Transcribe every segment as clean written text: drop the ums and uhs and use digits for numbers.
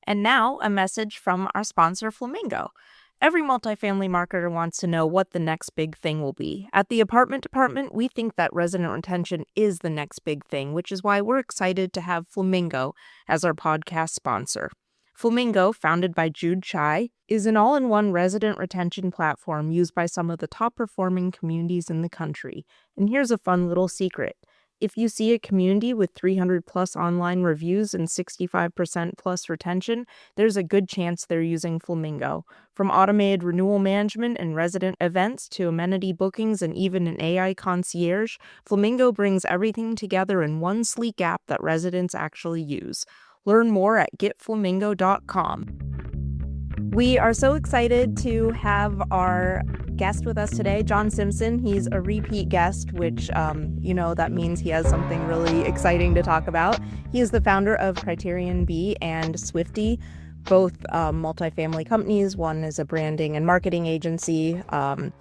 And now, a message from our sponsor, Flamingo. Every multifamily marketer wants to know what the next big thing will be. At the apartment department, we think that resident retention is the next big thing, which is why we're excited to have Flamingo as our podcast sponsor. Flamingo, founded by Jude Chai, is an all-in-one resident retention platform used by some of the top-performing communities in the country. And here's a fun little secret. If you see a community with 300 plus online reviews and 65% plus retention, there's a good chance they're using Flamingo. From automated renewal management and resident events to amenity bookings and even an AI concierge, Flamingo brings everything together in one sleek app that residents actually use. Learn more at getflamingo.com. We are so excited to have our guest with us today, John Simpson. He's a repeat guest, which, that means he has something really exciting to talk about. He is the founder of Criterion B and Swifty, both multifamily companies. One is a branding and marketing agency, and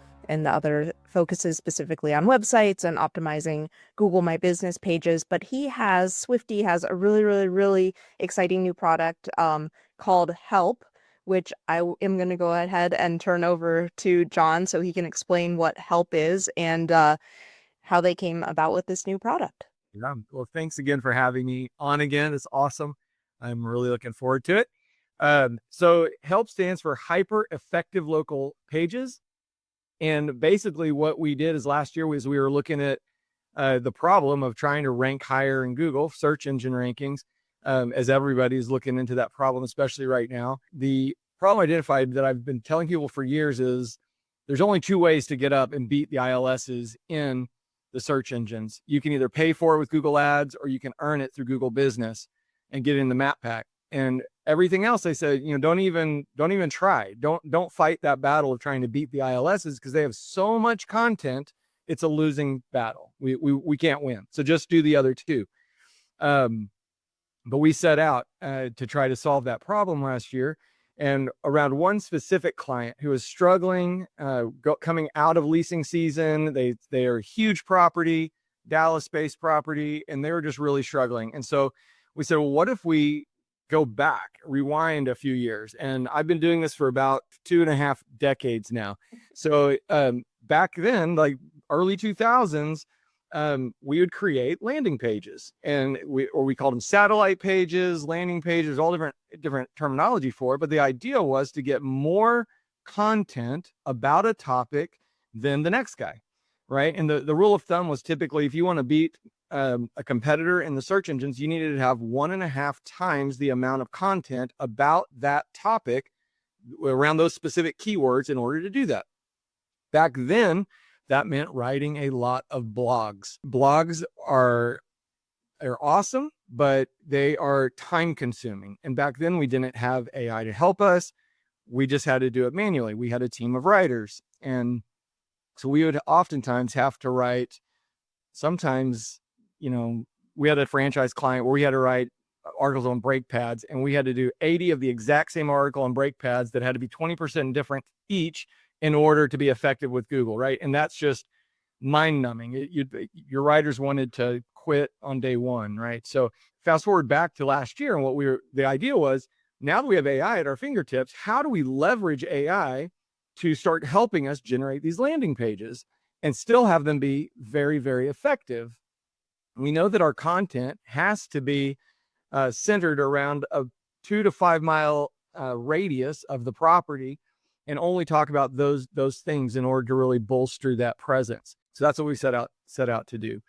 the other focuses specifically on websites and optimizing Google My Business pages. But Swifty has a really, really, really exciting new product called Help, which I am going to go ahead and turn over to John so he can explain what Help is and how they came about with this new product. Yeah. Well, thanks again for having me on again. It's awesome. I'm really looking forward to it. So HELP stands for Hyper Effective Local Pages. And basically what we did is last year was we were looking at the problem of trying to rank higher in Google search engine rankings. As everybody's looking into that problem, especially right now. The problem identified that I've been telling people for years is there's only two ways to get up and beat the ILSs in the search engines. You can either pay for it with Google Ads or you can earn it through Google Business and get in the map pack. And everything else, they said, don't even try. Don't fight that battle of trying to beat the ILSs because they have so much content. It's a losing battle. We can't win. So just do the other two. But we set out to try to solve that problem last year, and around one specific client who was struggling, coming out of leasing season. They are a huge property, Dallas-based property, and they were just really struggling. And so we said, well, what if we go back, rewind a few years? And I've been doing this for about 2.5 decades now. So back then, like early 2000s, we would create landing pages, and we called them satellite pages, landing pages, all different terminology for it. But the idea was to get more content about a topic than the next guy, right? And the rule of thumb was typically if you want to beat a competitor in the search engines, you needed to have 1.5 times the amount of content about that topic around those specific keywords in order to do that. Back then, that meant writing a lot of blogs. Blogs are awesome, but they are time consuming. And back then we didn't have AI to help us. We just had to do it manually. We had a team of writers. And so we would oftentimes have to write, sometimes, we had a franchise client where we had to write articles on brake pads, and we had to do 80 of the exact same article on brake pads that had to be 20% different each in order to be effective with Google, right? And that's just mind-numbing. Your writers wanted to quit on day one, right? So fast forward back to last year, and the idea was, now that we have AI at our fingertips, how do we leverage AI to start helping us generate these landing pages and still have them be very, very effective? We know that our content has to be centered around a 2 to 5 mile radius of the property, and only talk about those things in order to really bolster that presence. So that's what we set out to do.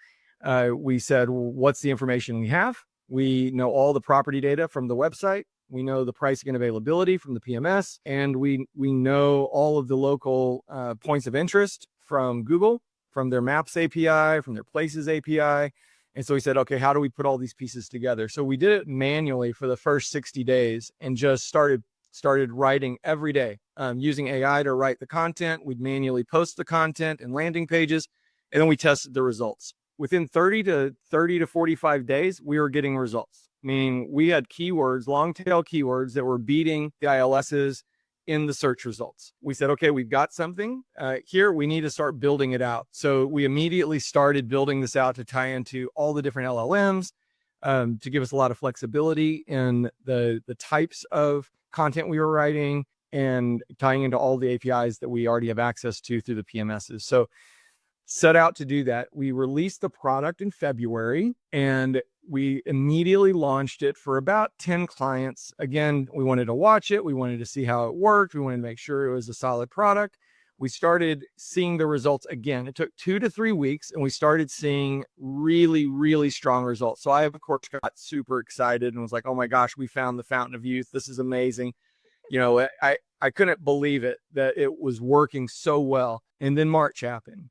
We said, well, what's the information we have? We know all the property data from the website. We know the pricing and availability from the PMS, and we know all of the local points of interest from Google, from their Maps API, from their Places API. And so we said, okay, how do we put all these pieces together? So we did it manually for the first 60 days and just started writing every day, using AI to write the content. We'd manually post the content and landing pages, and then we tested the results. Within 30 to 45 days, we were getting results, meaning we had keywords, long tail keywords that were beating the ILSs in the search results. We said, okay, we've got something here. We need to start building it out. So we immediately started building this out to tie into all the different LLMs, to give us a lot of flexibility in the types of content we were writing and tying into all the APIs that we already have access to through the PMSs. So set out to do that. We released the product in February and we immediately launched it for about 10 clients. Again, we wanted to watch it. We wanted to see how it worked. We wanted to make sure it was a solid product. We started seeing the results again. It took 2 to 3 weeks and we started seeing really, really strong results. So I, of course, got super excited and was like, oh my gosh, we found the fountain of youth. This is amazing. You know, I couldn't believe it that it was working so well. And then March happened.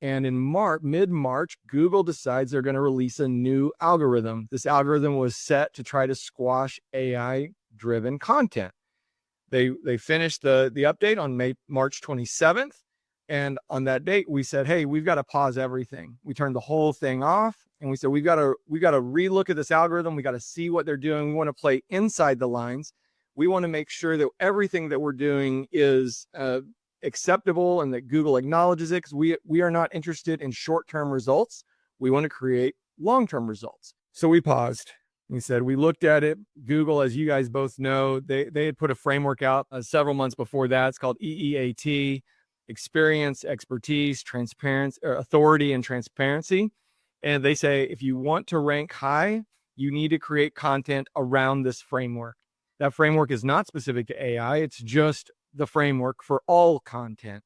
And in mid-March, Google decides they're going to release a new algorithm. This algorithm was set to try to squash AI-driven content. They finished the update on March 27th. And on that date, we said, hey, we've got to pause everything. We turned the whole thing off. And we said, we've got to relook at this algorithm. We got to see what they're doing. We want to play inside the lines. We want to make sure that everything that we're doing is acceptable and that Google acknowledges it, because we are not interested in short-term results. We want to create long-term results. So we paused. We said, we looked at it. Google, as you guys both know, they had put a framework out several months before that. It's called EEAT, experience, expertise, transparency, authority, and transparency. And they say, if you want to rank high, you need to create content around this framework. That framework is not specific to AI. It's just the framework for all content.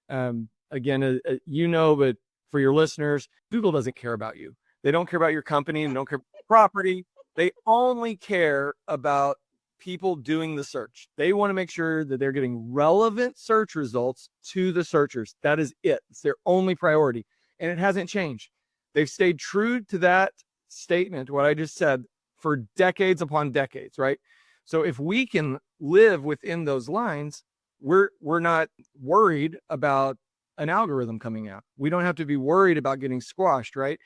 Again, you know, but for your listeners, Google doesn't care about you. They don't care about your company and they don't care about property. They only care about people doing the search. They want to make sure that they're getting relevant search results to the searchers. That is it. It's their only priority. And it hasn't changed. They've stayed true to that statement, what I just said, for decades upon decades, right? So if we can live within those lines, we're not worried about an algorithm coming out. We don't have to be worried about getting squashed, right?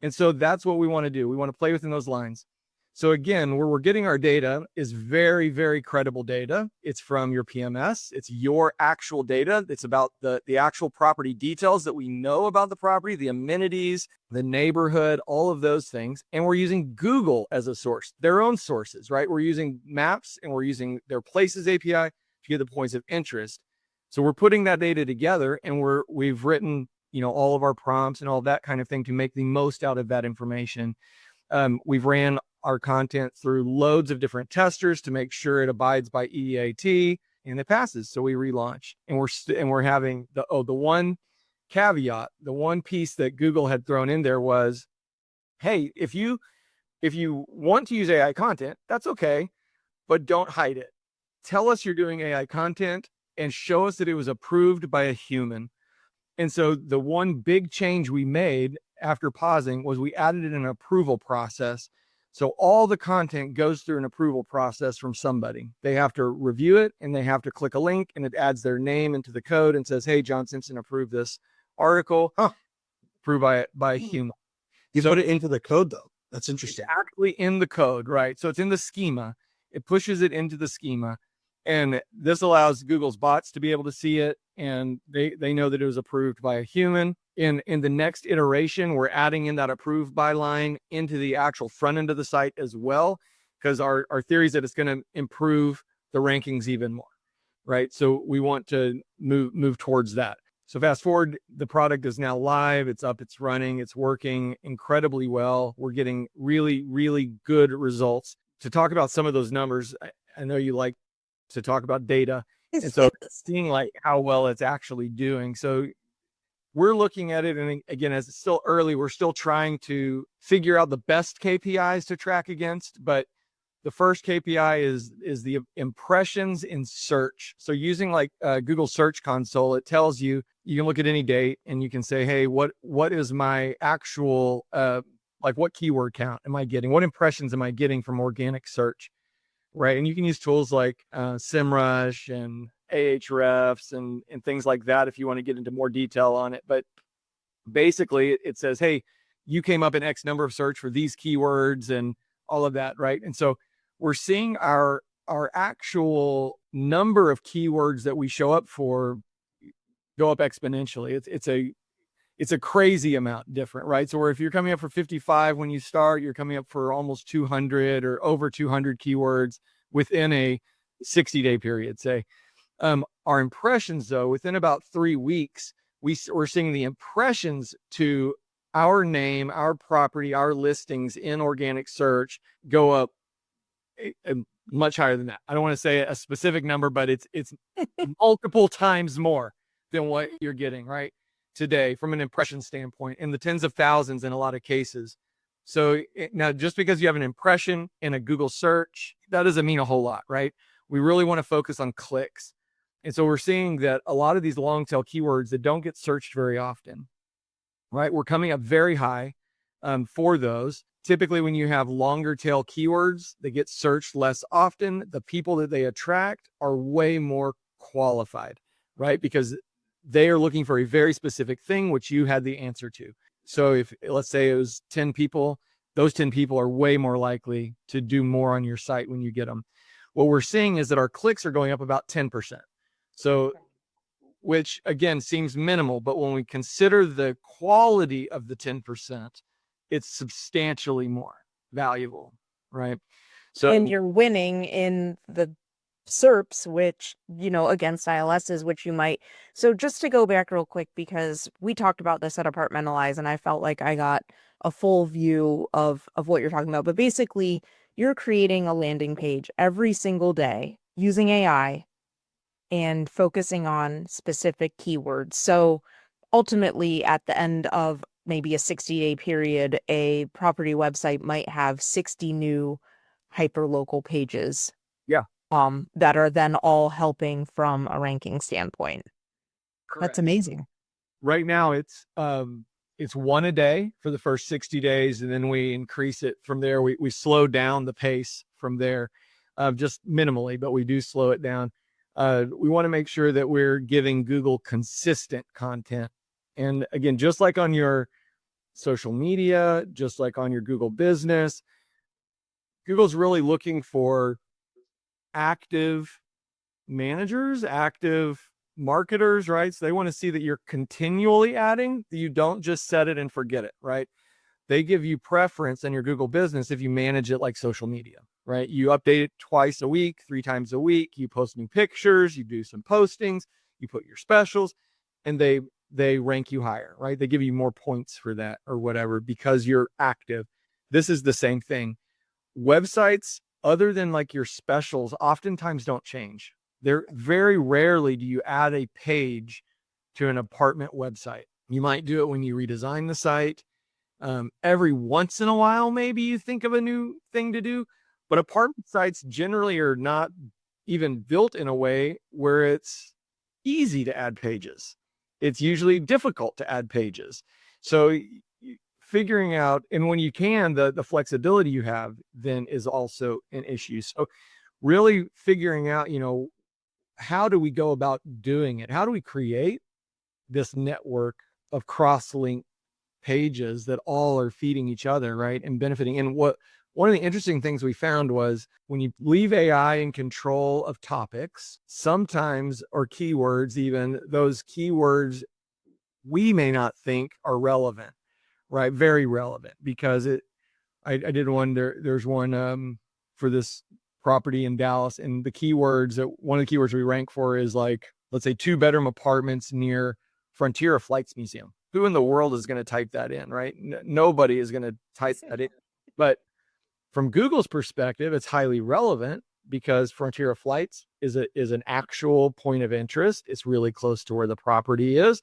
And so that's what we want to do. We want to play within those lines. So again, where we're getting our data is very, very credible data. It's from your PMS. It's your actual data. It's about the actual property details that we know about the property, the amenities, the neighborhood, all of those things. And we're using Google as a source, their own sources, right? We're using maps and we're using their places API to get the points of interest. So we're putting that data together and we've written, you know, all of our prompts and all that kind of thing to make the most out of that information. We've ran our content through loads of different testers to make sure it abides by EEAT and it passes. So we relaunch and we're having the one caveat, the one piece that Google had thrown in there was, hey, if you want to use AI content, that's okay, but don't hide it. Tell us you're doing AI content and show us that it was approved by a human. And so the one big change we made after pausing was we added an approval process. So all the content goes through an approval process from somebody. They have to review it and they have to click a link and it adds their name into the code and says, hey, John Simpson approved this article, approved by a human. You put it into the code though. That's interesting. It's actually in the code, right? So it's in the schema. It pushes it into the schema. And this allows Google's bots to be able to see it. And they know that it was approved by a human. In the next iteration, we're adding in that approved by line into the actual front end of the site as well, because our theory is that it's going to improve the rankings even more, right? So we want to move towards that. So fast forward, the product is now live. It's up, it's running, it's working incredibly well. We're getting really, really good results. To talk about some of those numbers, I know you like to talk about data. And so seeing like how well it's actually doing. So we're looking at it. And again, as it's still early, we're still trying to figure out the best KPIs to track against. But the first KPI is the impressions in search. So using like Google Search Console, it tells you, you can look at any date and you can say, hey, what is my actual, like what keyword count am I getting? What impressions am I getting from organic search? Right. And you can use tools like SEMrush and Ahrefs and things like that if you want to get into more detail on it. But basically it says, hey, you came up in X number of search for these keywords and all of that. Right. And so we're seeing our actual number of keywords that we show up for go up exponentially. it's a crazy amount different, right? So where if you're coming up for 55 when you start, you're coming up for almost 200 or over 200 keywords within a 60-day period, say. Our impressions, though, within about 3 weeks, we're seeing the impressions to our name, our property, our listings in organic search go up much higher than that. I don't want to say a specific number, but it's multiple times more than what you're getting right today from an impression standpoint, in the tens of thousands in a lot of cases. So now, just because you have an impression in a Google search, that doesn't mean a whole lot, right? We really want to focus on clicks. And so we're seeing that a lot of these long tail keywords that don't get searched very often, right? We're coming up very high for those. Typically, when you have longer tail keywords that get searched less often, the people that they attract are way more qualified, right? Because they are looking for a very specific thing, which you had the answer to. So if, let's say it was 10 people, those 10 people are way more likely to do more on your site when you get them. What we're seeing is that our clicks are going up about 10%. So, which again seems minimal, but when we consider the quality of the 10%, it's substantially more valuable, right? So, and you're winning in the SERPs, which, against ILSs, which you might. So just to go back real quick, because we talked about this at Apartmentalize, and I felt like I got a full view of what you're talking about. But basically, you're creating a landing page every single day using AI and focusing on specific keywords. So ultimately, at the end of maybe a 60-day period, a property website might have 60 new hyperlocal pages. Yeah. That are then all helping from a ranking standpoint. correct. That's amazing. Right now it's one a day for the first 60 days, and then we increase it from there. We slow down the pace from there, just minimally, but we do slow it down. We want to make sure that we're giving Google consistent content. And again, just like on your social media, just like on your Google business, Google's really looking for active managers, active marketers, right? So they want to see that you're continually adding, that you don't just set it and forget it, right? They give you preference in your Google business if you manage it like social media, right? You update it twice a week, 3 times a week, you post new pictures, you do some postings, you put your specials, and they rank you higher, right? They give you more points for that or whatever because you're active. This is the same thing. Websites, other than like your specials, oftentimes don't change. They're very rarely do you add a page to an apartment website. You might do it when you redesign the site. Every once in a while, maybe you think of a new thing to do, but apartment sites generally are not even built in a way where it's easy to add pages. It's usually difficult to add pages. So figuring out, and when you can, the flexibility you have then is also an issue. So really figuring out, how do we go about doing it? How do we create this network of cross-link pages that all are feeding each other, right? And benefiting. And one of the interesting things we found was when you leave AI in control of topics, sometimes, or keywords, even those keywords we may not think are relevant, right? Very relevant, because I did one, there's one for this property in Dallas, and the keywords that one of the keywords we rank for is like, let's say 2-bedroom apartments near Frontier Flights Museum. Who in the world is going to type that in, right? Nobody is going to type that in. But from Google's perspective, it's highly relevant because Frontier Flights is an actual point of interest. It's really close to where the property is.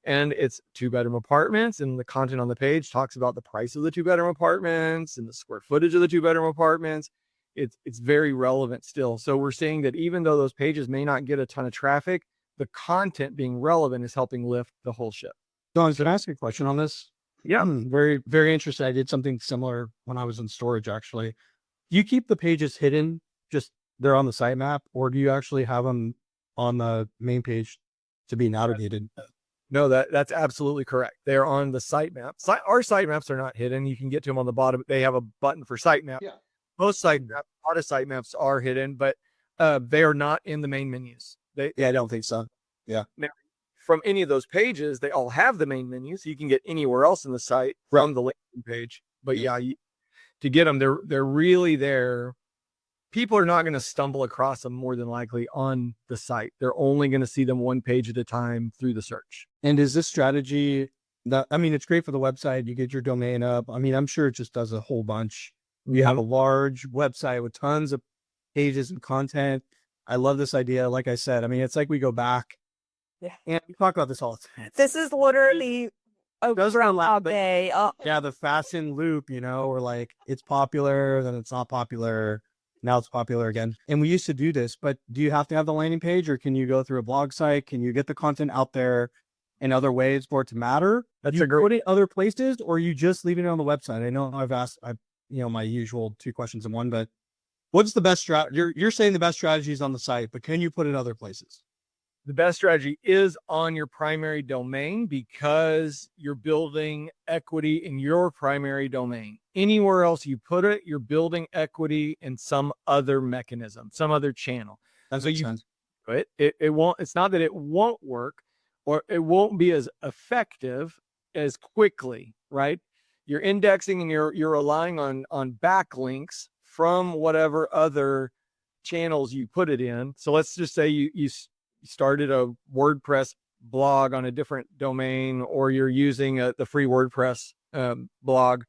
And it's 2-bedroom apartments, and the content on the page talks about the price of the 2-bedroom apartments and the square footage of the 2-bedroom apartments. It's very relevant still. So we're seeing that even though those pages may not get a ton of traffic, the content being relevant is helping lift the whole ship. Don, can I ask a question on this? Yeah. Very, very interesting. I did something similar when I was in storage, actually. Do you keep the pages hidden, just they're on the sitemap, or do you actually have them on the main page to be navigated? No, that's absolutely correct. They're on the sitemap. Our sitemaps are not hidden. You can get to them on the bottom. They have a button for sitemap. Yeah. Most sitemaps, a lot of sitemaps are hidden, but they are not in the main menus. I don't think so. Yeah. from any of those pages, they all have the main menu, so you can get anywhere else in the site from the landing page. But to get them, they're really there. People are not going to stumble across them more than likely on the site. They're only going to see them one page at a time through the search. And is this strategy it's great for the website. You get your domain up. I mean, I'm sure it just does a whole bunch. You have a large website with tons of pages and content. I love this idea. Like I said, I mean, it's like we go back. Yeah. And we talk about this all the time. This is literally a Groundhog Day. Yeah, the fasten loop, we're like, it's popular, then it's not popular. Now it's popular again. And we used to do this, but do you have to have the landing page, or can you go through a blog site? Can you get the content out there in other ways for it to matter? That's you put it other places, or you just leaving it on the website? I know I've asked, my usual 2 questions in one, but what's the best strategy? You're saying the best strategy is on the site, but can you put it other places? The best strategy is on your primary domain, because you're building equity in your primary domain. Anywhere else you put it, you're building equity in some other mechanism, some other channel. That's it won't, it's not that it won't work, or it won't be as effective as quickly, right? You're indexing and you're relying on backlinks from whatever other channels you put it in. So let's just say you started a WordPress blog on a different domain, or you're using the free WordPress blog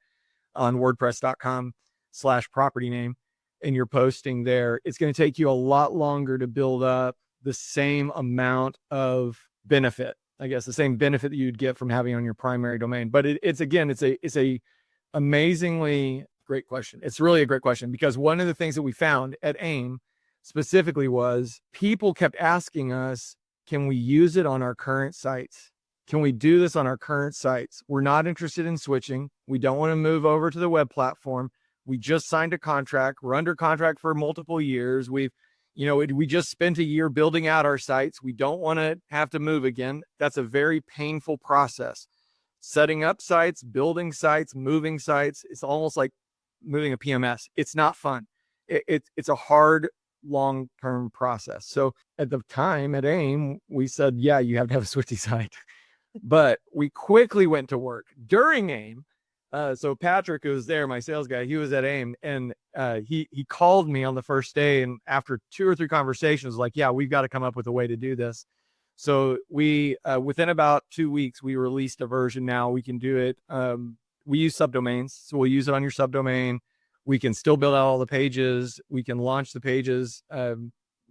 on wordpress.com/property name, and you're posting there. It's going to take you a lot longer to build up the same amount of benefit, I guess, the same benefit that you'd get from having on your primary domain. But it's a amazingly great question. It's really a great question, because one of the things that we found at AIM specifically was people kept asking us, can we use it on our current sites? Can we do this on our current sites? We're not interested in switching. We don't want to move over to the web platform. We just signed a contract. We're under contract for multiple years. We just spent a year building out our sites. We don't want to have to move again. That's a very painful process. Setting up sites, building sites, moving sites. It's almost like moving a PMS. It's not fun. It's a hard, long-term process. So at the time at AIM, we said, yeah, you have to have a switchy site. But we quickly went to work during AIM. So Patrick, who was there, my sales guy, he was at AIM, and he called me on the first day, and after 2 or 3 conversations, like, yeah, we've got to come up with a way to do this. So we within about 2 weeks, we released a version. Now we can do it. We use subdomains, so we'll use it on your subdomain. We can still build out all the pages. We can launch the pages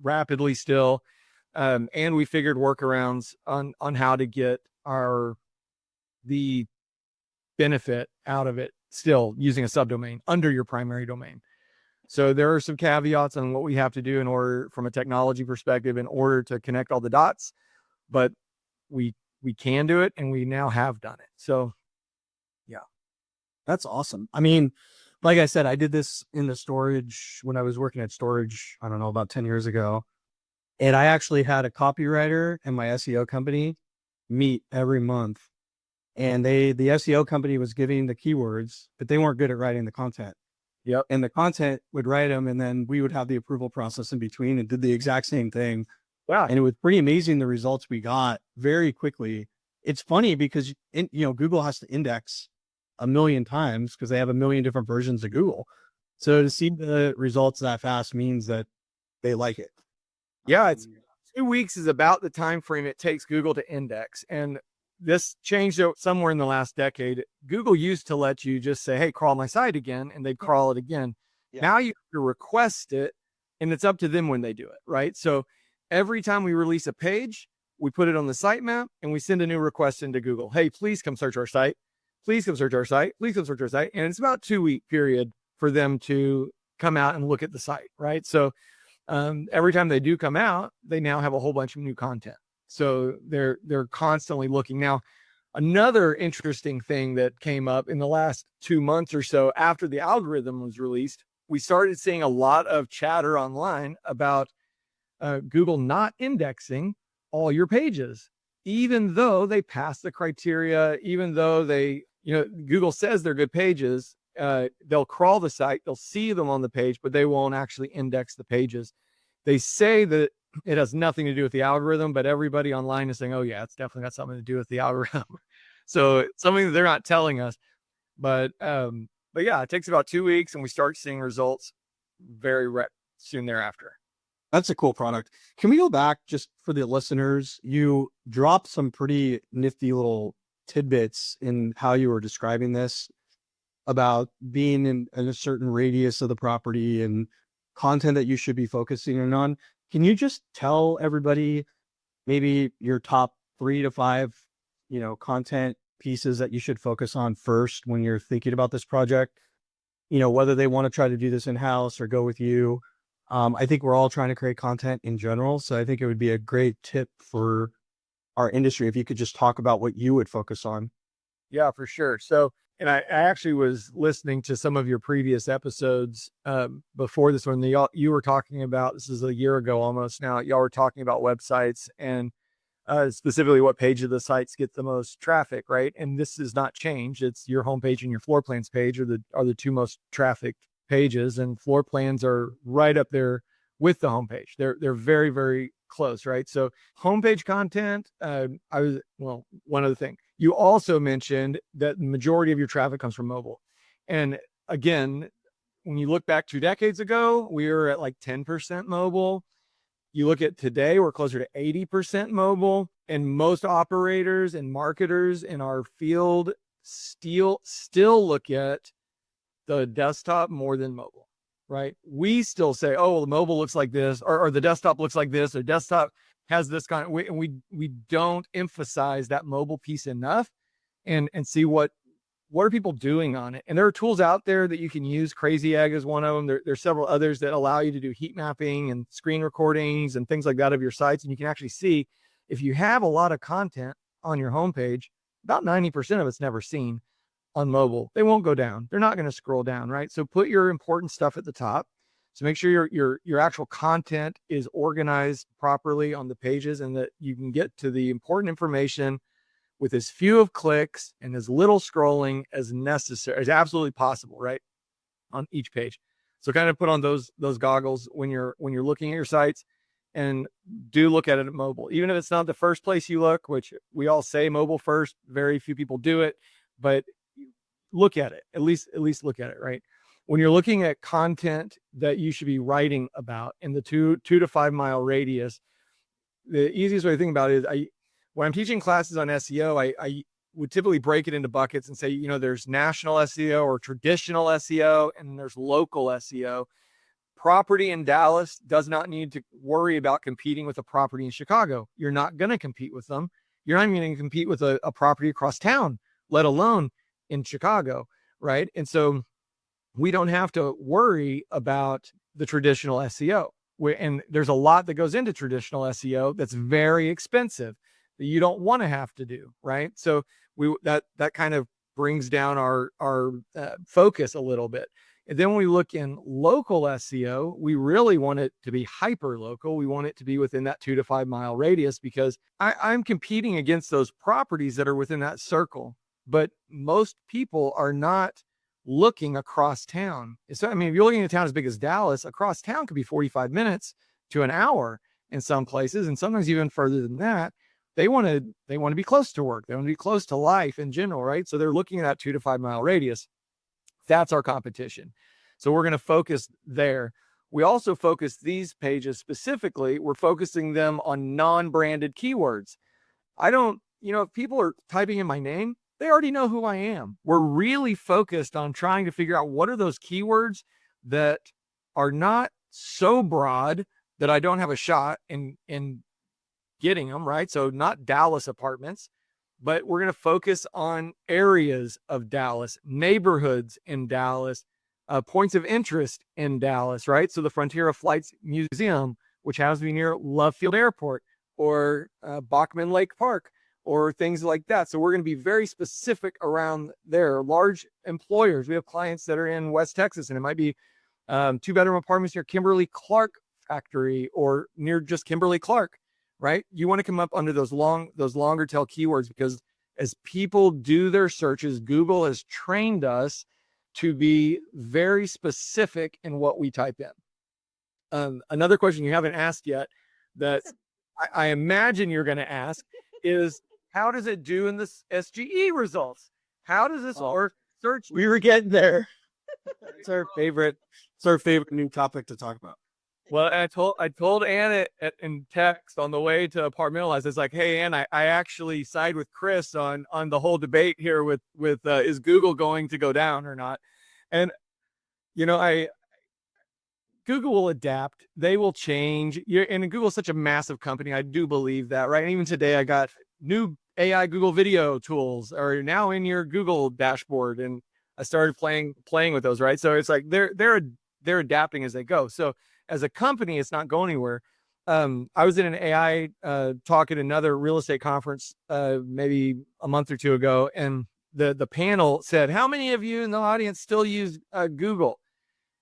rapidly still. And we figured workarounds on how to get the benefit out of it still using a subdomain under your primary domain. So there are some caveats on what we have to do in order, from a technology perspective, in order to connect all the dots, but we can do it, and we now have done it. So yeah, that's awesome. I mean, like I said, I did this in the storage when I was working at storage, I don't know, about 10 years ago. And I actually had a copywriter and my SEO company meet every month. And the SEO company was giving the keywords, but they weren't good at writing the content. Yep. And the content would write them, and then we would have the approval process in between, and did the exact same thing. Wow. And it was pretty amazing, the results we got very quickly. It's funny because Google has to index 1 million times because they have 1 million different versions of Google. So to see the results that fast means that they like it. Yeah, it's 2 weeks is about the time frame it takes Google to index. And this changed somewhere in the last decade. Google used to let you just say, hey, crawl my site again, and they'd crawl it again. Yeah. Now you have to request it, and it's up to them when they do it, right? So every time we release a page, we put it on the sitemap, and we send a new request into Google. Hey, please come search our site. Please come search our site. Please come search our site. And it's about 2-week period for them to come out and look at the site, right? So every time they do come out, they now have a whole bunch of new content. So they're constantly looking. Now, another interesting thing that came up in the last 2 months or so after the algorithm was released, we started seeing a lot of chatter online about Google not indexing all your pages, even though they pass the criteria, even though Google says they're good pages. They'll crawl the site, they'll see them on the page, but they won't actually index the pages. They say that It has nothing to do with the algorithm, but everybody online is saying, oh yeah, it's definitely got something to do with the algorithm. So it's something that they're not telling us, but yeah, it takes about 2 weeks and we start seeing results soon thereafter. That's a cool product. Can we go back just for the listeners? You dropped some pretty nifty little tidbits in how you were describing this about being in a certain radius of the property and content that you should be focusing in on. Can you just tell everybody maybe your top 3 to 5, content pieces that you should focus on first when you're thinking about this project? Whether they want to try to do this in-house or go with you. I think we're all trying to create content in general. So I think it would be a great tip for our industry if you could just talk about what you would focus on. Yeah, for sure. So, and I actually was listening to some of your previous episodes before this one. You were talking about, this is a year ago almost now, y'all were talking about websites and specifically what page of the sites get the most traffic, right? And this has not changed. It's your homepage and your floor plans page are the two most trafficked pages, and floor plans are right up there with the homepage. They're very, very close, right? So homepage content, one other thing. You also mentioned that the majority of your traffic comes from mobile. And again, when you look back 2 decades ago, we were at like 10% mobile. You look at today, we're closer to 80% mobile, and most operators and marketers in our field still look at the desktop more than mobile, right? We still say, oh, the mobile looks like this, or the desktop looks like this, or desktop has this kind of, we don't emphasize that mobile piece enough and see what are people doing on it. And there are tools out there that you can use. Crazy Egg is one of them. There's several others that allow you to do heat mapping and screen recordings and things like that of your sites. And you can actually see if you have a lot of content on your homepage, about 90% of it's never seen on mobile. They won't go down. They're not going to scroll down, right? So put your important stuff at the top. So make sure your actual content is organized properly on the pages and that you can get to the important information with as few of clicks and as little scrolling as necessary, as absolutely possible, right? On each page. So kind of put on those goggles when you're looking at your sites, and do look at it at mobile. Even if it's not the first place you look, which we all say mobile first, very few people do it, but look at it. At least look at it, right? When you're looking at content that you should be writing about in the 2 to 5 mile radius, the easiest way to think about it is when I'm teaching classes on SEO, I would typically break it into buckets and say, there's national SEO or traditional SEO, and there's local SEO. Property in Dallas does not need to worry about competing with a property in Chicago. You're not going to compete with them. You're not even going to compete with a property across town, let alone in Chicago, right? And so we don't have to worry about the traditional SEO. And there's a lot that goes into traditional SEO that's very expensive that you don't want to have to do, right? So that kind of brings down our focus a little bit. And then when we look in local SEO, we really want it to be hyper local. We want it to be within that 2 to 5 mile radius, because I'm competing against those properties that are within that circle. But most people are not looking across town. So, if you're looking at a town as big as Dallas, across town could be 45 minutes to an hour in some places, and sometimes even further than that. They want to be close to work. They want to be close to life in general, right? So they're looking at that 2 to 5 mile radius. That's our competition. So we're going to focus there. We also focus these pages specifically. We're focusing them on non-branded keywords. If people are typing in my name, they already know who I am. We're really focused on trying to figure out what are those keywords that are not so broad that I don't have a shot in getting them, right? So not Dallas apartments, but we're going to focus on areas of Dallas, neighborhoods in Dallas, points of interest in Dallas, right? So the Frontier of Flights Museum, which happens to be near Love Field Airport, or Bachman Lake Park, or things like that. So we're going to be very specific around there. Large employers. We have clients that are in West Texas, and it might be 2-bedroom apartments near Kimberly Clark factory or near just Kimberly Clark, right? You want to come up under those longer tail keywords, because as people do their searches, Google has trained us to be very specific in what we type in. Another question you haven't asked yet, that I imagine you're going to ask is, how does it do in the SGE results? How does this or search? We were getting there. It's our favorite new topic to talk about. Well, I told Ann in text on the way to Apartmentalize. It's like, hey, Ann, I actually side with Chris on the whole debate here with is Google going to go down or not? And Google will adapt. They will change. And Google's such a massive company. I do believe that, right? And even today, I got new AI Google video tools are now in your Google dashboard, and I started playing with those, right? So it's like they're adapting as they go. So as a company, it's not going anywhere. I was in an AI talk at another real estate conference maybe a month or two ago, and the panel said, "How many of you in the audience still use Google?"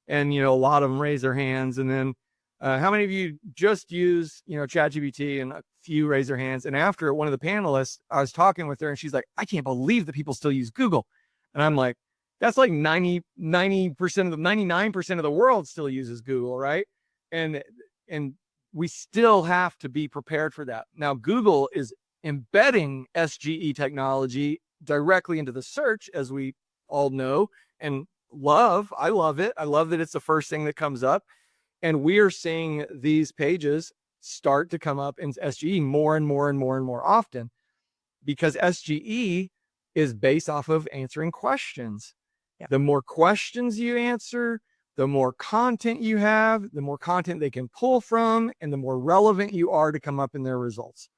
And a lot of them raise their hands. And then how many of you just use ChatGPT? And a few raise their hands. And after one of the panelists, I was talking with her, and she's like, "I can't believe that people still use Google." And I'm like, that's like 90% of the 99% of the world still uses Google, right? And we still have to be prepared for that. Now, Google is embedding SGE technology directly into the search, as we all know and love. I love it. I love that it's the first thing that comes up. And we are seeing these pages start to come up in SGE more and more and more and more often, because SGE is based off of answering questions. Yeah. The more questions you answer, the more content you have, the more content they can pull from, and the more relevant you are to come up in their results.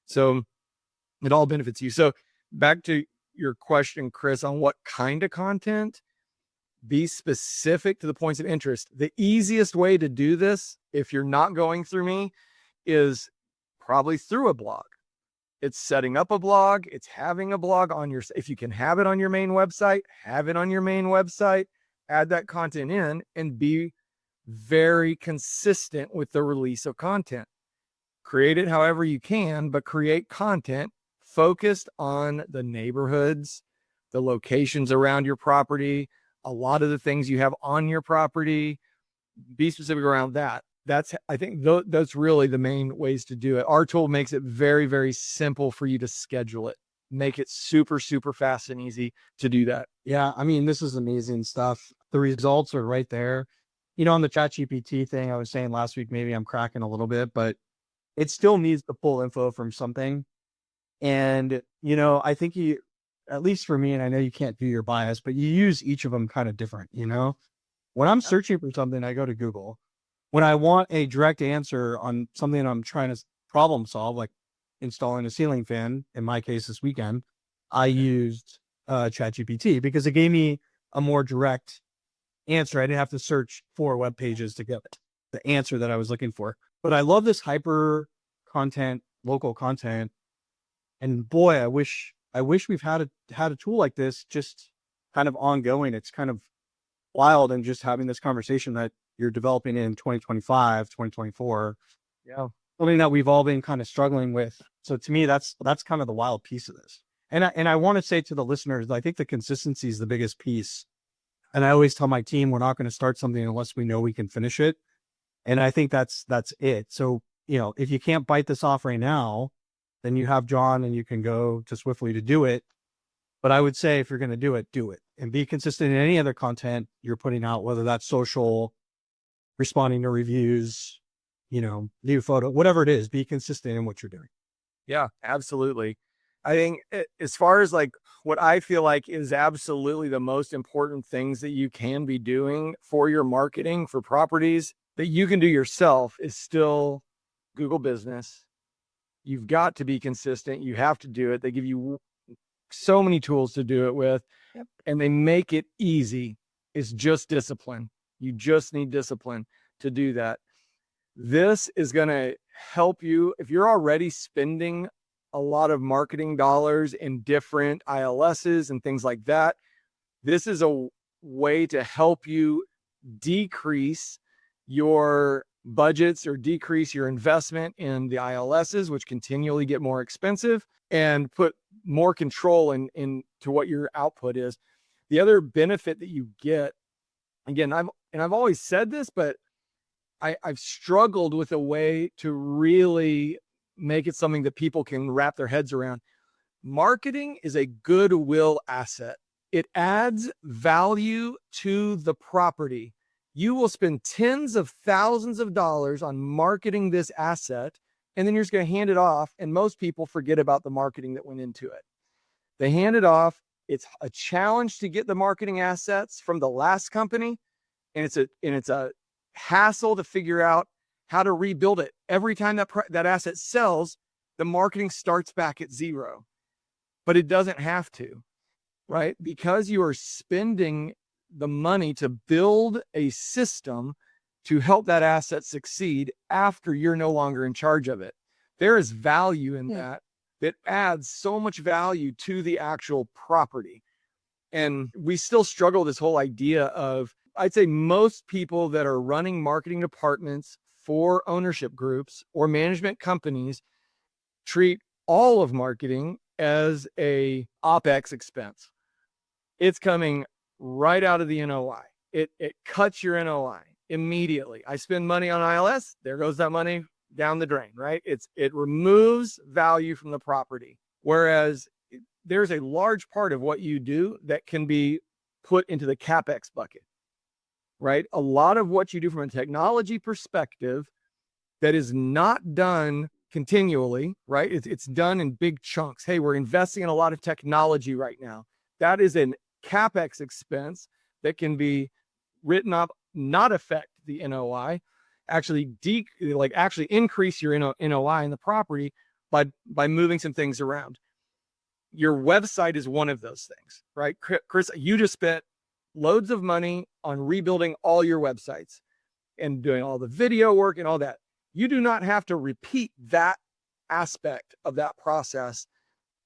So it all benefits you. So back to your question, Chris, on what kind of content, be specific to the points of interest. The easiest way to do this, if you're not going through me, is probably through a blog. It's setting up a blog. It's having a blog on your, if you can have it on your main website, have it on your main website, add that content in, and be very consistent with the release of content. Create it however you can, but create content focused on the neighborhoods, the locations around your property, a lot of the things you have on your property. Be specific around that. I think that's really the main ways to do it. Our tool makes it very, very simple for you to schedule it. Make it super, super fast and easy to do that. Yeah, I mean, this is amazing stuff. The results are right there. On the ChatGPT thing, I was saying last week, maybe I'm cracking a little bit, but it still needs to pull info from something. And, I think at least for me, and I know you can't do your bias, but you use each of them kind of different, When I'm searching for something, I go to Google. When I want a direct answer on something I'm trying to problem solve, like installing a ceiling fan, in my case this weekend, I used ChatGPT because it gave me a more direct answer. I didn't have to search 4 web pages to get the answer that I was looking for. But I love this hyper content, local content. And boy, I wish we've had a tool like this just kind of ongoing. It's kind of wild, and just having this conversation that you're developing in 2025, 2024. Yeah. Something that we've all been kind of struggling with. So to me, that's kind of the wild piece of this. And I want to say to the listeners, I think the consistency is the biggest piece. And I always tell my team, we're not going to start something unless we know we can finish it. And I think that's it. So, if you can't bite this off right now, then you have John and you can go to Swiftly to do it. But I would say if you're going to do it and be consistent in any other content you're putting out, whether that's social, responding to reviews, new photo, whatever it is, be consistent in what you're doing. Yeah, absolutely. I think as far as like what I feel like is absolutely the most important things that you can be doing for your marketing for properties that you can do yourself is still Google Business. You've got to be consistent. You have to do it. They give you so many tools to do it with, and they make it easy. It's just discipline. You just need discipline to do that. This is going to help you if you're already spending a lot of marketing dollars in different ILSs and things like that. This is a way to help you decrease your budgets or decrease your investment in the ILSs, which continually get more expensive, and put more control into what your output is. The other benefit that you get, again, I've always said this, but I've struggled with a way to really make it something that people can wrap their heads around. Marketing is a goodwill asset. It adds value to the property. You will spend tens of thousands of dollars on marketing this asset, and then you're just going to hand it off. And most people forget about the marketing that went into it. They hand it off. It's a challenge to get the marketing assets from the last company, and it's a hassle to figure out how to rebuild it. Every time that asset sells, the marketing starts back at zero, but it doesn't have to, right? Because you are spending the money to build a system to help that asset succeed after you're no longer in charge of it. There is value in that adds so much value to the actual property. And we still struggle with this whole idea of, I'd say most people that are running marketing departments for ownership groups or management companies treat all of marketing as a OpEx expense. It's coming right out of the NOI. It cuts your NOI immediately. I spend money on ILS, there goes that money down the drain, right? It removes value from the property. Whereas there's a large part of what you do that can be put into the CapEx bucket, right? A lot of what you do from a technology perspective that is not done continually, right? It's done in big chunks. Hey, we're investing in a lot of technology right now. That is an CapEx expense that can be written up, not affect the NOI, actually increase your NOI in the property by moving some things around. Your website is one of those things, right? Chris, you just spent loads of money on rebuilding all your websites and doing all the video work and all that. You do not have to repeat that aspect of that process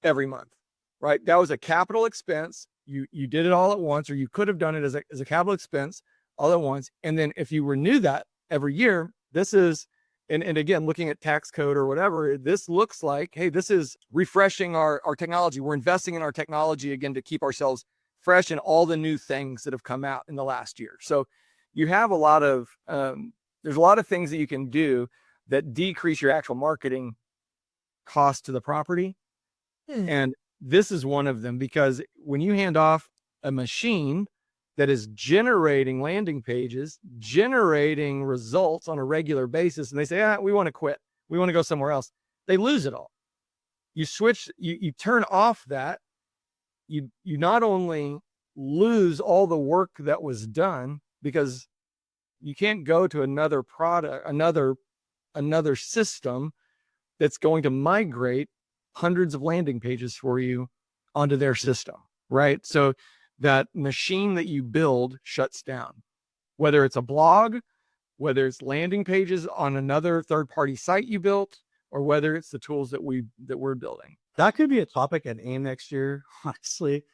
every month, right? That was a capital expense. You did it all at once, or you could have done it as a capital expense all at once. And then if you renew that every year, this is, and again, looking at tax code or whatever, this looks like, hey, this is refreshing our technology. We're investing in our technology again to keep ourselves fresh in all the new things that have come out in the last year. So you have a lot of, there's a lot of things that you can do that decrease your actual marketing cost to the property. And this is one of them, because when you hand off a machine that is generating landing pages, generating results on a regular basis, and they say, we want to quit, we want to go somewhere else, they lose it all. You switch, you turn off that, you not only lose all the work that was done, because you can't go to another product, another system that's going to migrate hundreds of landing pages for you onto their system, right? So that machine that you build shuts down, whether it's a blog, whether it's landing pages on another third-party site you built, or whether it's the tools that we're building. That could be a topic at AIM next year, honestly,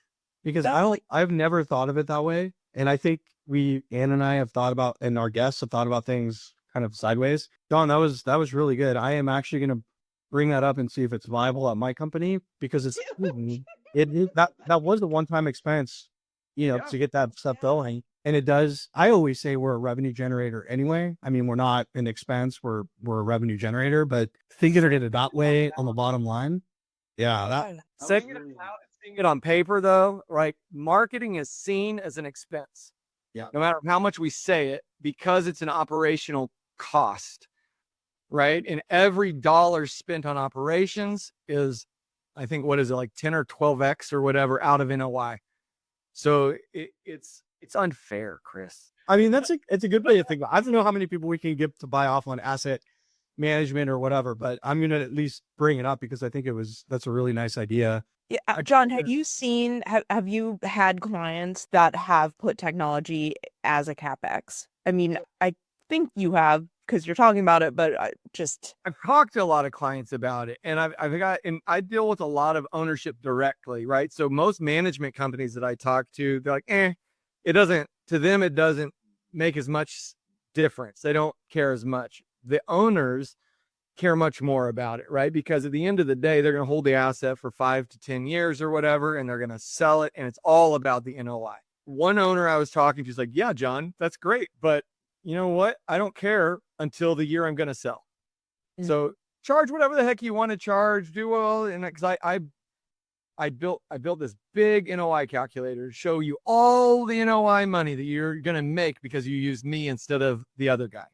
because I've never thought of it that way. And I think Ann and I have thought about, and our guests have thought about things kind of sideways. Don, that was really good. I am actually going to bring that up and see if it's viable at my company, because it's that was a one-time expense, to get that stuff going. And it does. I always say we're a revenue generator anyway. I mean, we're not an expense. We're a revenue generator, but thinking of it that way on the bottom line. Yeah. Saying it on paper though, right? Marketing is seen as an expense. Yeah. No matter how much we say it, because it's an operational cost, right? And every dollar spent on operations is, I think, what is it, like 10 or 12x or whatever out of NOI. So it's unfair, Chris. I mean, it's a good way to think about it. I don't know how many people we can get to buy off on asset management or whatever, but I'm going to at least bring it up because I think that's a really nice idea. Yeah, John, have you had clients that have put technology as a CapEx? I mean, I think you have, because you're talking about it, but I've talked to a lot of clients about it, and I deal with a lot of ownership directly, right? So most management companies that I talk to, they're like, to them, it doesn't make as much difference. They don't care as much. The owners care much more about it, right? Because at the end of the day, they're going to hold the asset for 5 to 10 years or whatever, and they're going to sell it. And it's all about the NOI. One owner I was talking to is like, yeah, John, that's great, but you know what? I don't care until the year I'm going to sell. Mm. So charge whatever the heck you want to charge, do well. And because I built this big NOI calculator to show you all the NOI money that you're going to make because you used me instead of the other guy.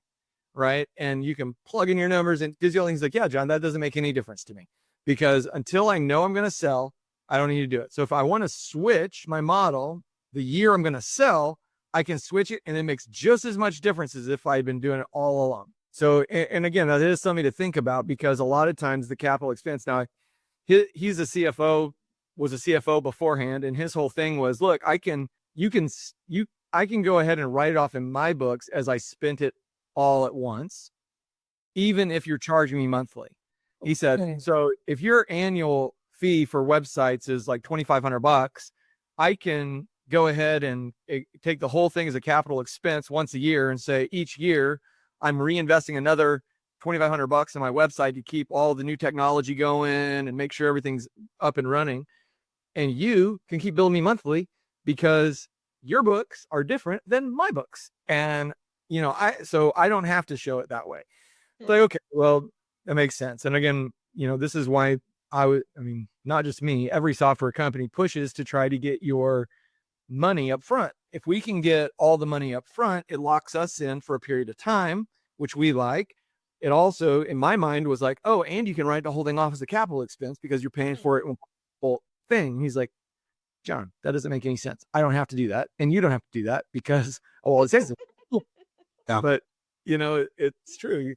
Right. And you can plug in your numbers and Digital. He's like, yeah, John, that doesn't make any difference to me because until I know I'm going to sell, I don't need to do it. So if I want to switch my model the year I'm going to sell, I can switch it and it makes just as much difference as if I had been doing it all along. So, and again, that is something to think about because a lot of times the capital expense, now he's a CFO, was a CFO beforehand. And his whole thing was, look, I can go ahead and write it off in my books as I spent it all at once, even if you're charging me monthly. He said, so if your annual fee for websites is like $2,500, I can go ahead and take the whole thing as a capital expense once a year and say each year I'm reinvesting another $2,500 in my website to keep all the new technology going and make sure everything's up and running. And you can keep billing me monthly because your books are different than my books. And, so I don't have to show it that way. It's like, okay, well, that makes sense. And again, this is why not just me, every software company pushes to try to get your money up front. If we can get all the money up front, it locks us in for a period of time, which we like. It also, in my mind, was like, oh, and you can write the whole thing off as a capital expense because you're paying for it in whole thing. He's like, John, that doesn't make any sense. I don't have to do that. And you don't have to do that because, it says it. Yeah. But, it's true.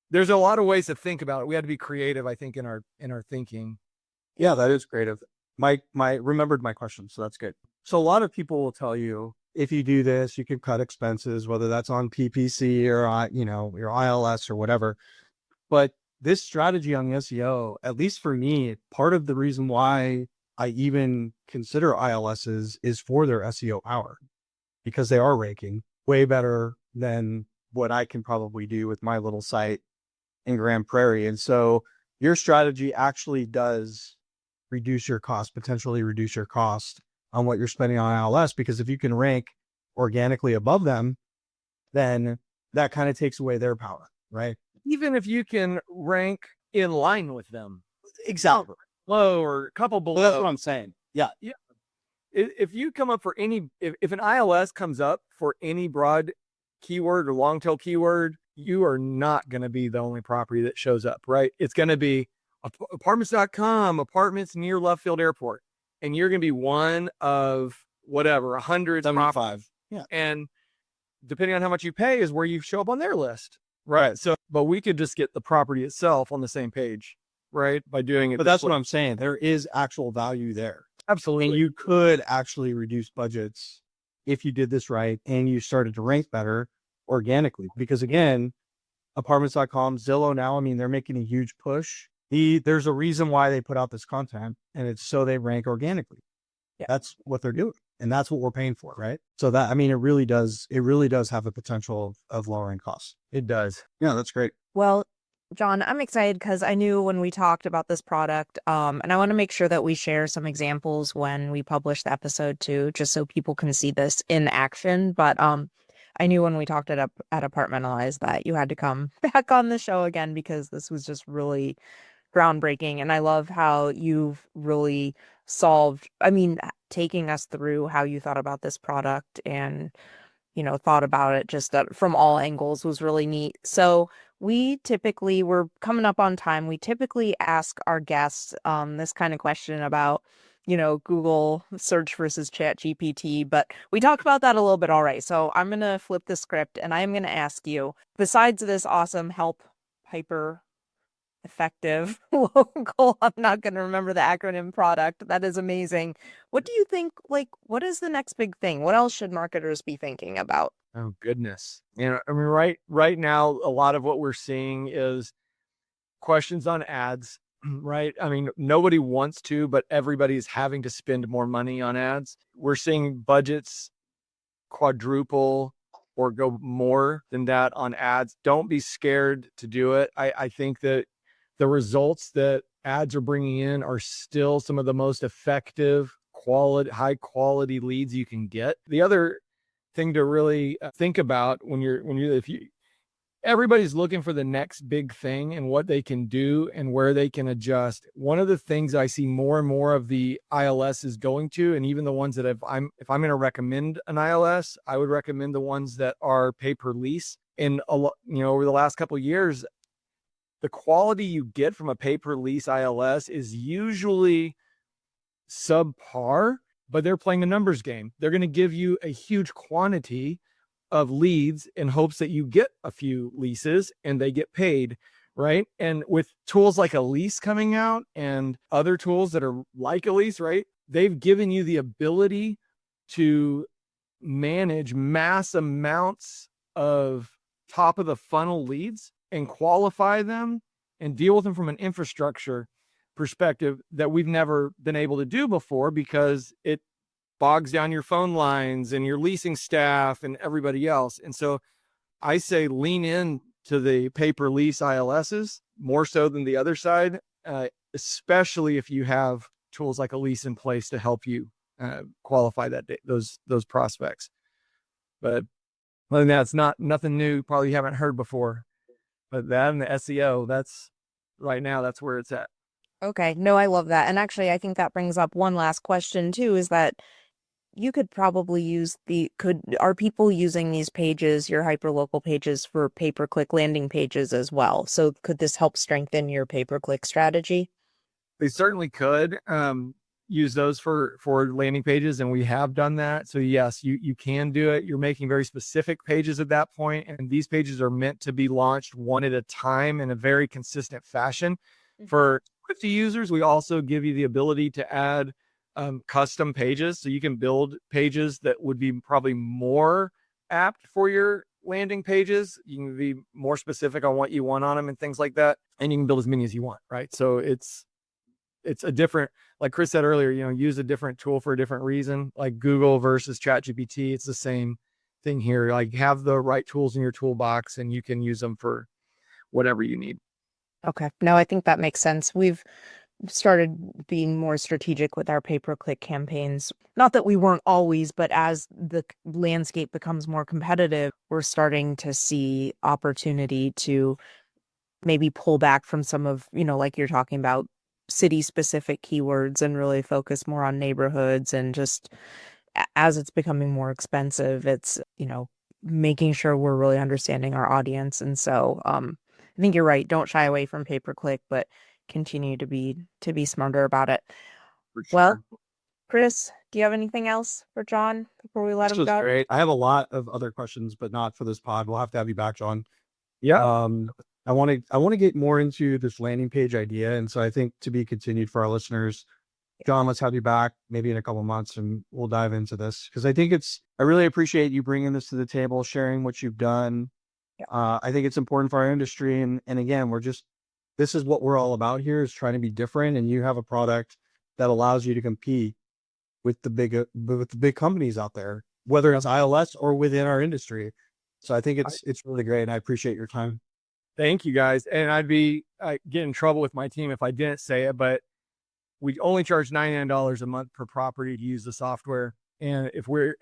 There's a lot of ways to think about it. We had to be creative, I think, in our thinking. Yeah, that is creative. My remembered my question, so that's good. So a lot of people will tell you, if you do this, you can cut expenses, whether that's on PPC or, your ILS or whatever. But this strategy on the SEO, at least for me, part of the reason why I even consider ILSs is for their SEO power, because they are ranking way better than what I can probably do with my little site in Grand Prairie. And so your strategy actually does potentially reduce your cost on what you're spending on ILS, because if you can rank organically above them, then that kind of takes away their power, right? Even if you can rank in line with them. Exactly. Low or a couple below. Well, that's what I'm saying. Yeah. Yeah. If you come up for if an ILS comes up for any broad keyword or long tail keyword, you are not going to be the only property that shows up, right? It's going to be apartments.com, apartments near Love Field Airport. And you're going to be one of whatever, 175. Yeah. And depending on how much you pay is where you show up on their list. Right. So, but we could just get the property itself on the same page, right? By doing it. But that's what I'm saying. There is actual value there. Absolutely. And you could actually reduce budgets if you did this right and you started to rank better organically. Because again, apartments.com, Zillow now, they're making a huge push. There's a reason why they put out this content, and it's so they rank organically. Yeah. That's what they're doing. And that's what we're paying for, right? So that, it really does have a potential of lowering costs. It does. Yeah, that's great. Well, John, I'm excited because I knew when we talked about this product, and I want to make sure that we share some examples when we publish the episode too, just so people can see this in action. But I knew when we talked at Apartmentalize that you had to come back on the show again because this was just really groundbreaking. And I love how you've really solved, taking us through how you thought about this product and, thought about it just from all angles was really neat. So we're coming up on time. We typically ask our guests this kind of question about, Google search versus Chat GPT, but we talked about that a little bit already. So I'm going to flip the script and I'm going to ask you, besides this awesome Help Piper effective local, I'm not going to remember the acronym product, that is amazing. What do you think, what is the next big thing? What else should marketers be thinking about? Oh goodness. Right now, a lot of what we're seeing is questions on ads, right? Nobody wants to, but everybody's having to spend more money on ads. We're seeing budgets quadruple or go more than that on ads. Don't be scared to do it. I think that the results that ads are bringing in are still some of the most effective high quality leads you can get. The other thing to really think about when if you everybody's looking for the next big thing and what they can do and where they can adjust. One of the things I see more and more of the ILS is going to, and even the ones that if I'm going to recommend an ILS, I would recommend the ones that are pay per lease. And over the last couple of years, the quality you get from a pay per lease ILS is usually subpar, but they're playing a numbers game. They're going to give you a huge quantity of leads in hopes that you get a few leases and they get paid, right? And with tools like a lease coming out and other tools that are like a lease, right? They've given you the ability to manage mass amounts of top of the funnel leads and qualify them and deal with them from an infrastructure perspective that we've never been able to do before, because it bogs down your phone lines and your leasing staff and everybody else. And so I say lean in to the pay-per lease ILSs more so than the other side, especially if you have tools like a lease in place to help you qualify those prospects. But other than that, it's nothing new. Probably you haven't heard before. But that and the SEO, that's right now, that's where it's at. Okay. No, I love that. And actually, I think that brings up one last question too, is that you could probably are people using these pages, your hyperlocal pages, for pay-per-click landing pages as well? So could this help strengthen your pay-per-click strategy? They certainly could use those for landing pages, and we have done that. So yes, you can do it. You're making very specific pages at that point, and these pages are meant to be launched one at a time in a very consistent fashion. Mm-hmm. For 50 users, we also give you the ability to add custom pages, so you can build pages that would be probably more apt for your landing pages. You can be more specific on what you want on them and things like that, and you can build as many as you want, right? So it's a different, like Chris said earlier, use a different tool for a different reason, like Google versus ChatGPT. It's the same thing here. Like, have the right tools in your toolbox and you can use them for whatever you need. Okay. No, I think that makes sense. We've started being more strategic with our pay-per-click campaigns. Not that we weren't always, but as the landscape becomes more competitive, we're starting to see opportunity to maybe pull back from some of, like you're talking about, city-specific keywords and really focus more on neighborhoods. And just as it's becoming more expensive, it's, making sure we're really understanding our audience. And so I think you're right. Don't shy away from pay-per-click, but continue to be smarter about it. For sure. Well, Chris, do you have anything else for John before we let him go? Great. I have a lot of other questions, but not for this pod. We'll have to have you back, John. Yeah. I want to get more into this landing page idea, and so I think to be continued for our listeners. John, let's have you back maybe in a couple of months and we'll dive into this, because I think I really appreciate you bringing this to the table, sharing what you've done. Yeah. I think it's important for our industry, and again, this is what we're all about here, is trying to be different, and you have a product that allows you to compete with the big companies out there, whether it's ILS or within our industry. So I think it's really great, and I appreciate your time. Thank you, guys. And I'd get in trouble with my team if I didn't say it, but we only charge $99 a month per property to use the software. And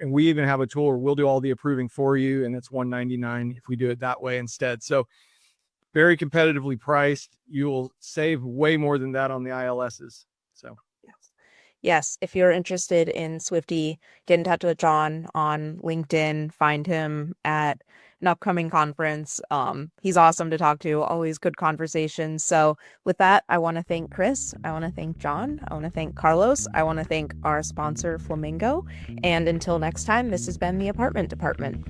we even have a tool where we'll do all the approving for you, and it's $199 if we do it that way instead. So very competitively priced. You will save way more than that on the ILSs. So yes, if you're interested in Swifty, get in touch with John on LinkedIn. Find him at an upcoming conference. He's awesome to talk to. Always good conversations. So with that, I want to thank Chris. I want to thank John. I want to thank Carlos. I want to thank our sponsor, Flamingo. And until next time, this has been the Apartment Department.